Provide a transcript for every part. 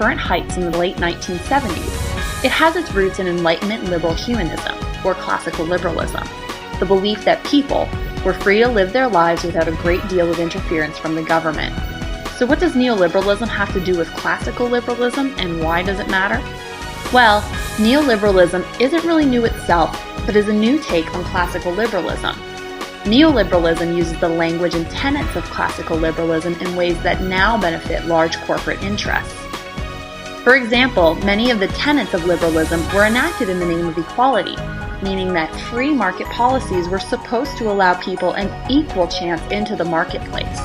current heights in the late 1970s, it has its roots in Enlightenment liberal humanism, or classical liberalism, the belief that people were free to live their lives without a great deal of interference from the government. So what does neoliberalism have to do with classical liberalism, and why does it matter? Well, neoliberalism isn't really new itself, but is a new take on classical liberalism. Neoliberalism uses the language and tenets of classical liberalism in ways that now benefit large corporate interests. For example, many of the tenets of liberalism were enacted in the name of equality, meaning that free market policies were supposed to allow people an equal chance into the marketplace.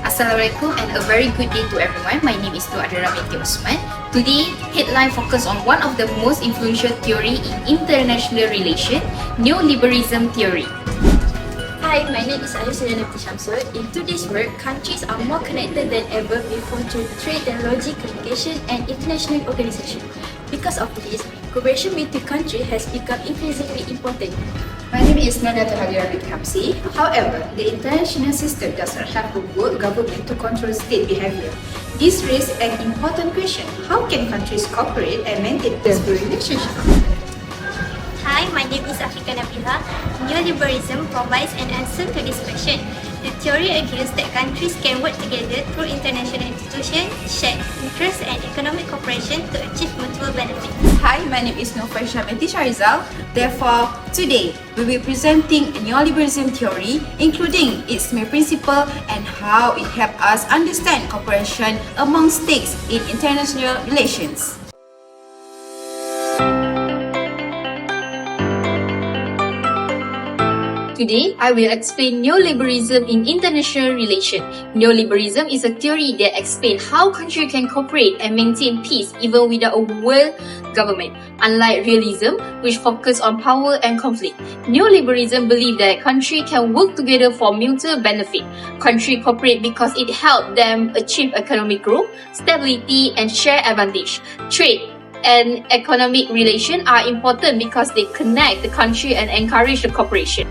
Assalamualaikum and a very good day to everyone. My name is Adira Binti Osman. Today, headline focus on one of the most influential theory in international relations, Neo-Liberalism theory. Hi, my name is Ayushya Nafti Shamsul. In today's world, countries are more connected than ever before through trade, technology, communication, and international organization. Because of this, cooperation between countries has become increasingly important. My name is Nada Tahadira Kamsi. However, the international system does not have a world government to control state behavior. This raises an important question: how can countries cooperate and maintain peaceful relationships? Hi, my name is Afika Nabila. Neoliberalism provides an answer to this question. The theory argues that countries can work together through international institutions, shared interests, and economic cooperation to achieve mutual benefit. Hi, my name is Nufaisha Binti Sharizal. Therefore, today we will be presenting a neoliberalism theory, including its main principle and how it helps us understand cooperation among states in international relations. Today, I will explain neoliberalism in international relations. Neoliberalism is a theory that explains how countries can cooperate and maintain peace even without a world government. Unlike realism, which focuses on power and conflict, neoliberalism believes that countries can work together for mutual benefit. Countries cooperate because it helps them achieve economic growth, stability, and share advantage. Trade and economic relations are important because they connect the country and encourage the cooperation.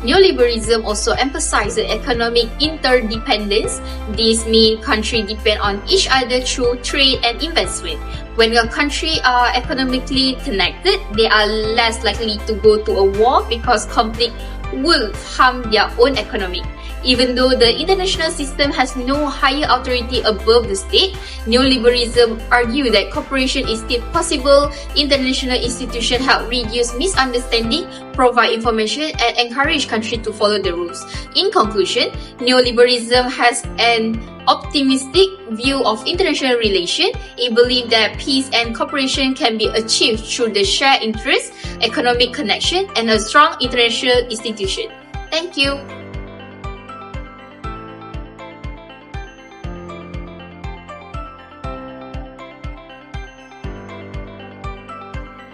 Neoliberalism also emphasizes economic interdependence. This means countries depend on each other through trade and investment. When a country are economically connected, they are less likely to go to a war because conflict will harm their own economy. Even though the international system has no higher authority above the state, neoliberalism argues that cooperation is still possible. International institutions help reduce misunderstanding, provide information, and encourage countries to follow the rules. In conclusion, neoliberalism has an optimistic view of international relations. It believes that peace and cooperation can be achieved through the shared interests, economic connection, and a strong international institution. Thank you.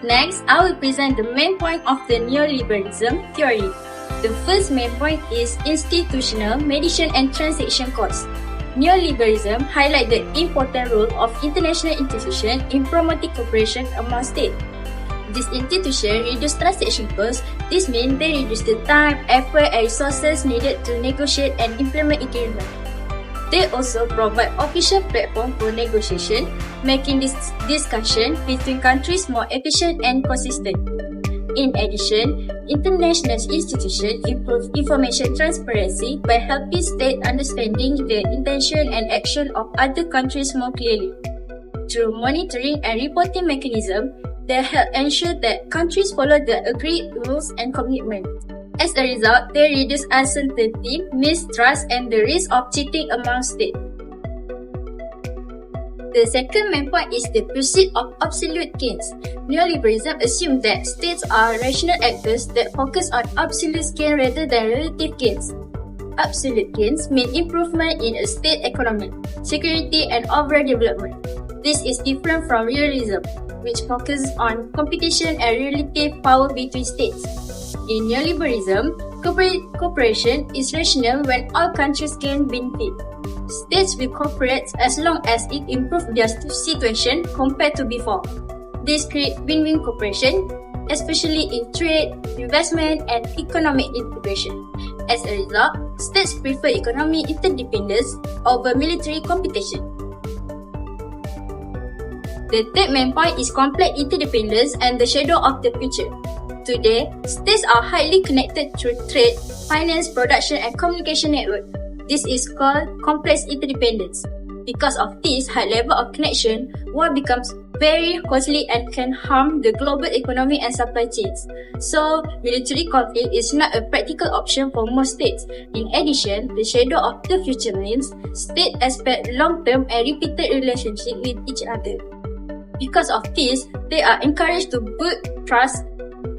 Next, I will present the main point of the neoliberalism theory. The first main point is institutional, mediation, and transaction costs. Neoliberalism highlights the important role of international institutions in promoting cooperation among states. These institutions reduce transaction costs. This means they reduce the time, effort, and resources needed to negotiate and implement agreements. They also provide official platform for negotiation, making this discussion between countries more efficient and consistent. In addition, international institutions improve information transparency by helping states understanding the intention and action of other countries more clearly. Through monitoring and reporting mechanisms, they help ensure that countries follow the agreed rules and commitments. As a result, they reduce uncertainty, mistrust, and the risk of cheating among states. The second main point is the pursuit of absolute gains. Neoliberalism assumes that states are rational actors that focus on absolute gain rather than relative gains. Absolute gains mean improvement in a state economy, security, and overall development. This is different from realism, which focuses on competition and relative power between states. In neoliberalism, cooperation is rational when all countries gain benefit. States will cooperate as long as it improves their situation compared to before. This creates win-win cooperation, especially in trade, investment, and economic integration. As a result, states prefer economic interdependence over military competition. The third main point is complete interdependence and the shadow of the future. Today, states are highly connected through trade, finance, production, and communication network. This is called complex interdependence. Because of this high level of connection, war becomes very costly and can harm the global economy and supply chains. So, military conflict is not a practical option for most states. In addition, the shadow of the future means states expect long-term and repeated relationship with each other. Because of this, they are encouraged to build trust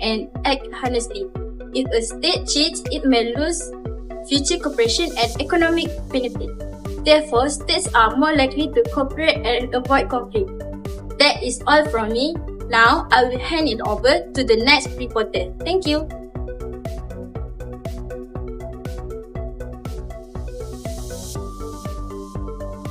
and act honestly. If a state cheats, it may lose future cooperation and economic benefit. Therefore, states are more likely to cooperate and avoid conflict. That is all from me. Now, I will hand it over to the next reporter. Thank you.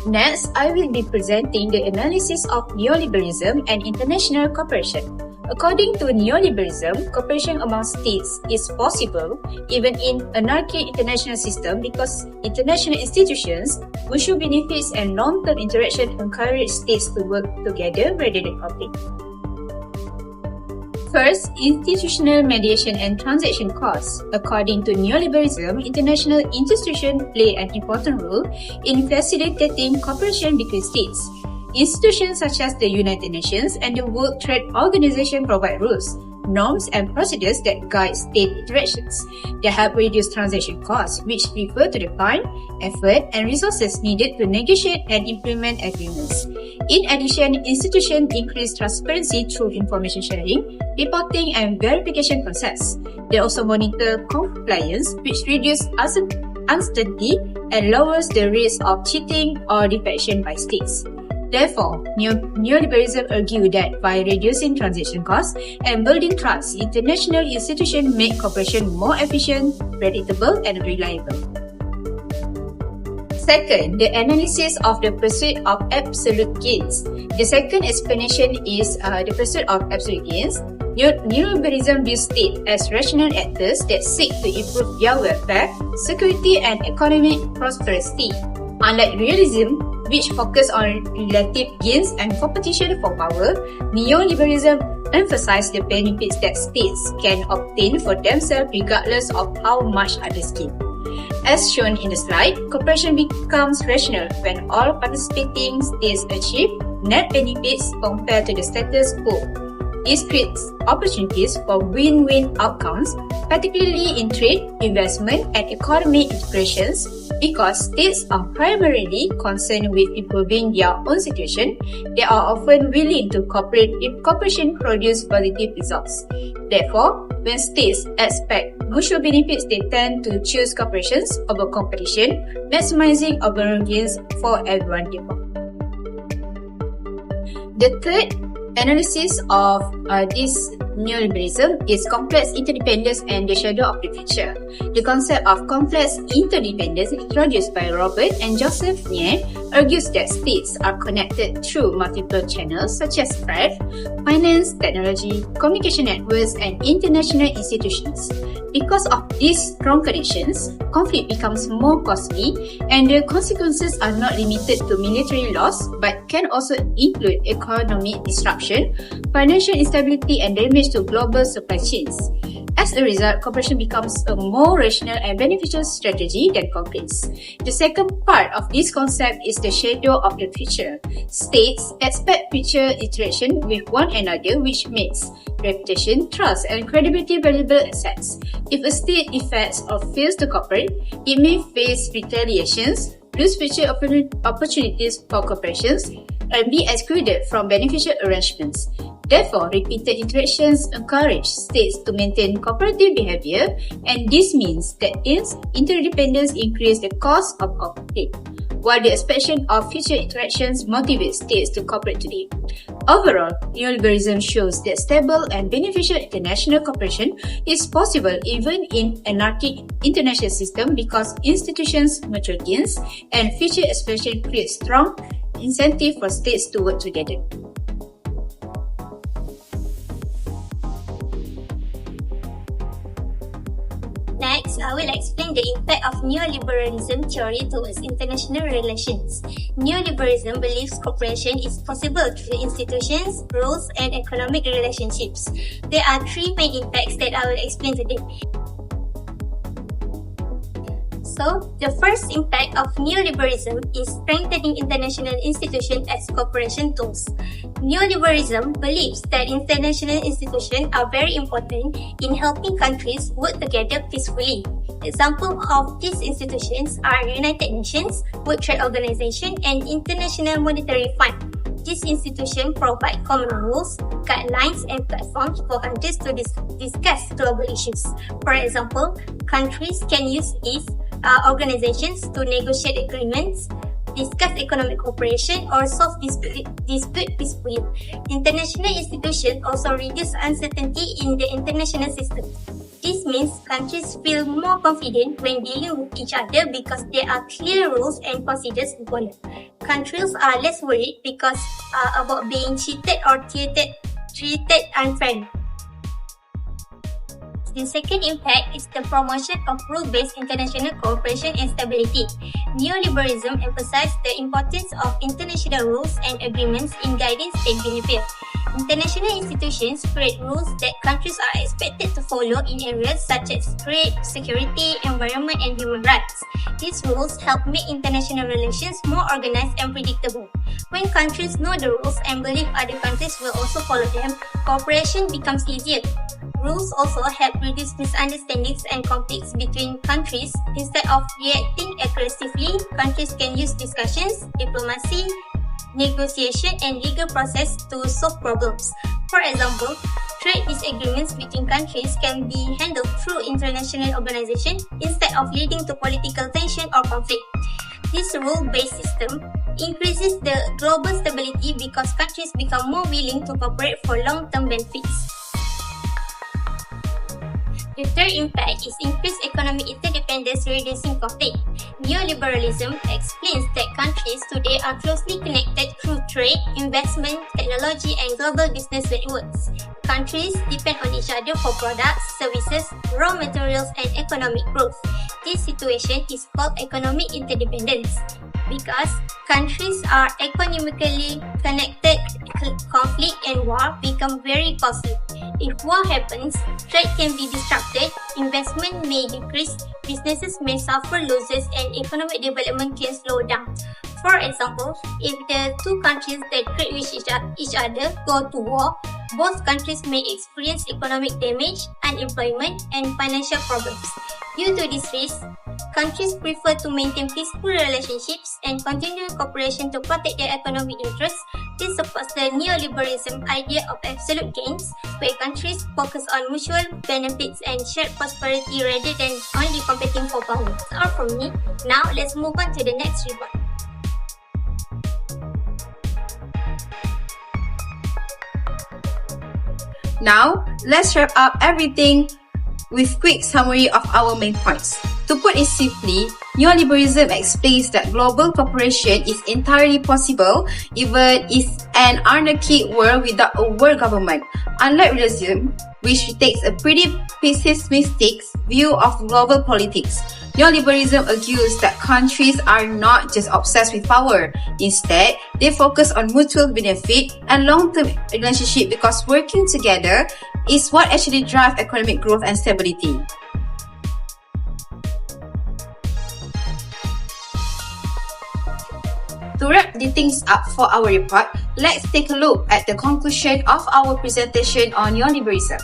Next, I will be presenting the analysis of neoliberalism and international cooperation. According to neoliberalism, cooperation among states is possible even in anarchic international system because international institutions, mutual benefits and long-term interaction encourage states to work together rather than conflict. First, institutional mediation and transaction costs. According to neoliberalism, international institutions play an important role in facilitating cooperation between states. Institutions such as the United Nations and the World Trade Organization provide rules, norms, and procedures that guide state interactions. They help reduce transaction costs, which refer to the time, effort, and resources needed to negotiate and implement agreements. In addition, institutions increase transparency through information sharing, reporting, and verification process. They also monitor compliance, which reduces uncertainty and lowers the risk of cheating or defection by states. Therefore, neoliberalism argues that by reducing transaction costs and building trust, international institutions make cooperation more efficient, predictable, and reliable. Second, the analysis of the pursuit of absolute gains. The second explanation is the pursuit of absolute gains. Neoliberalism views states as rational actors that seek to improve their welfare, security, and economic prosperity. Unlike realism, which focus on relative gains and competition for power, neoliberalism emphasizes the benefits that states can obtain for themselves regardless of how much others gain. As shown in the slide, cooperation becomes rational when all participating states achieve net benefits compared to the status quo. This creates opportunities for win-win outcomes, particularly in trade, investment, and economic integrations. Because states are primarily concerned with improving their own situation, they are often willing to cooperate if cooperation produces positive results. Therefore, when states expect mutual benefits, they tend to choose cooperation over competition, maximizing overall gains for everyone involved. The third analysis of this neoliberalism is complex interdependence and the shadow of the future. The concept of complex interdependence introduced by Robert and Joseph Nye argues that states are connected through multiple channels such as trade, finance, technology, communication networks, and international institutions. Because of these strong connections, conflict becomes more costly and the consequences are not limited to military loss but can also include economic disruption, financial instability, and damage to global supply chains. As a result, cooperation becomes a more rational and beneficial strategy than conflicts. The second part of this concept is the shadow of the future. States expect future interaction with one another, which makes reputation, trust, and credibility valuable assets. If a state defects or fails to cooperate, it may face retaliations, lose future opportunities for cooperation, and be excluded from beneficial arrangements. Therefore, repeated interactions encourage states to maintain cooperative behavior, and this means that interdependence increases the cost of conflict, while the expansion of future interactions motivates states to cooperate today. Overall, neoliberalism shows that stable and beneficial international cooperation is possible even in anarchic international system because institutions mature gains and future expansion creates strong incentive for states to work together. Next, I will explain the impact of neoliberalism theory towards international relations. Neoliberalism believes cooperation is possible through institutions, rules, and economic relationships. There are three main impacts that I will explain today. So, the first impact of neoliberalism is strengthening international institutions as cooperation tools. Neoliberalism believes that international institutions are very important in helping countries work together peacefully. Examples of these institutions are United Nations, World Trade Organization, and International Monetary Fund. These institutions provide common rules, guidelines, and platforms for countries to discuss global issues. For example, countries can use these organizations to negotiate agreements, discuss economic cooperation, or solve dispute peacefully. International institutions also reduce uncertainty in the international system. This means countries feel more confident when dealing with each other because there are clear rules and procedures involved. Countries are less worried because about being cheated or treated unfairly. The second impact is the promotion of rule-based international cooperation and stability. Neoliberalism emphasizes the importance of international rules and agreements in guiding state behavior. International institutions create rules that countries are expected to follow in areas such as trade, security, environment, and human rights. These rules help make international relations more organized and predictable. When countries know the rules and believe other countries will also follow them, cooperation becomes easier. Rules also help reduce misunderstandings and conflicts between countries. Instead of reacting aggressively, countries can use discussions, diplomacy, negotiation, and legal process to solve problems. For example, trade disagreements between countries can be handled through international organizations instead of leading to political tension or conflict. This rule-based system increases the global stability because countries become more willing to cooperate for long-term benefits. The third impact is increased economic interdependence, reducing conflict. Neoliberalism explains that countries today are closely connected through trade, investment, technology, and global business networks. Countries depend on each other for products, services, raw materials, and economic growth. This situation is called economic interdependence. Because countries are economically connected, conflict and war become very costly. If war happens, trade can be disrupted, investment may decrease, businesses may suffer losses, and economic development can slow down. For example, if the two countries that trade with each other go to war, both countries may experience economic damage, unemployment, and financial problems. Due to this risk, countries prefer to maintain peaceful relationships and continue cooperation to protect their economic interests. This supports the neoliberalism idea of absolute gains, where countries focus on mutual benefits and shared prosperity rather than only competing for power. That's all from me. Now, let's move on to the next report. Now, let's wrap up everything with quick summary of our main points. To put it simply, neoliberalism explains that global cooperation is entirely possible even in an anarchic world without a world government. Unlike realism, which takes a pretty pessimistic view of global politics, neoliberalism argues that countries are not just obsessed with power. Instead, they focus on mutual benefit and long-term relationship because working together is what actually drives economic growth and stability. To wrap the things up for our report, let's take a look at the conclusion of our presentation on neoliberalism.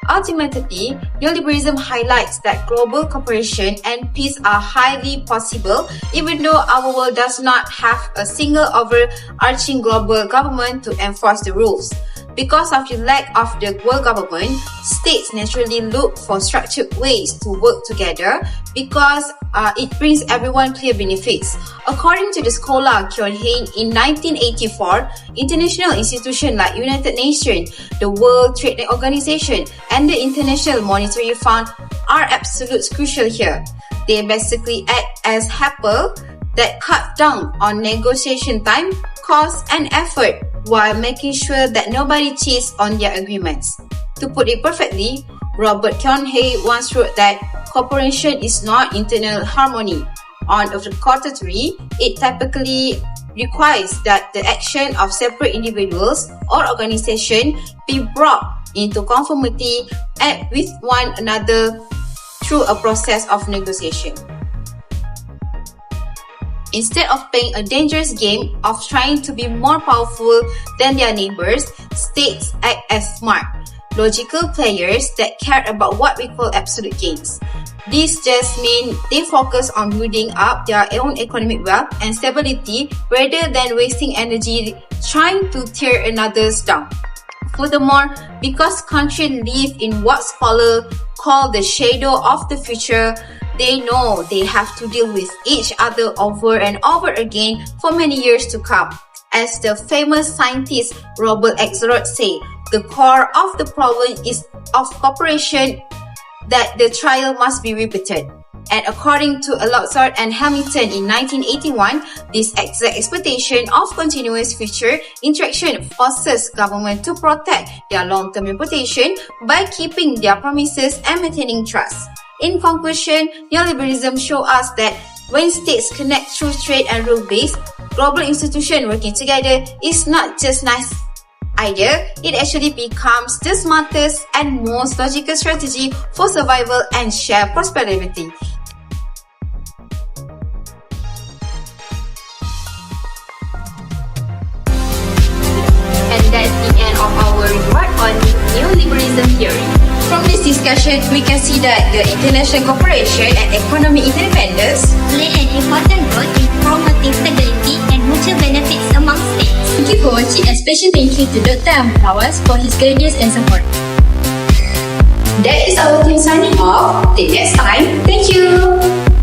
Ultimately, neoliberalism highlights that global cooperation and peace are highly possible even though our world does not have a single overarching global government to enforce the rules. Because of the lack of the world government, states naturally look for structured ways to work together because it brings everyone clear benefits. According to the scholar Kyon Hain, in 1984, international institutions like United Nations, the World Trade Organization, and the International Monetary Fund are absolutely crucial here. They basically act as helpers that cut down on negotiation time, cost, and effort while making sure that nobody cheats on their agreements. To put it perfectly, Robert Kyon Hain once wrote that cooperation is not internal harmony. On the contrary, it typically requires that the action of separate individuals or organizations be brought into conformity with one another through a process of negotiation. Instead of playing a dangerous game of trying to be more powerful than their neighbors, states act as smart, logical players that care about what we call absolute gains. This just means they focus on building up their own economic wealth and stability rather than wasting energy trying to tear another's down. Furthermore, because countries live in what scholars call the shadow of the future, they know they have to deal with each other over and over again for many years to come. As the famous scientist Robert Axelrod said, the core of the problem is of cooperation that the trial must be repeated. And according to Alexander and Hamilton in 1981, this exact expectation of continuous future interaction forces government to protect their long-term reputation by keeping their promises and maintaining trust. In conclusion, neoliberalism shows us that when states connect through trade and rule-based, global institutions working together is not just nice idea, it actually becomes the smartest and most logical strategy for survival and shared prosperity. And that's the end of our report on neoliberalism theory. From this discussion, we can see that the international cooperation and economic interdependence Play an important role in promoting stability and mutual benefits among states. Thank you for watching, and special thank you to Dr. Amrawas for his guidance and support. That is our team signing off. Till next time, thank you.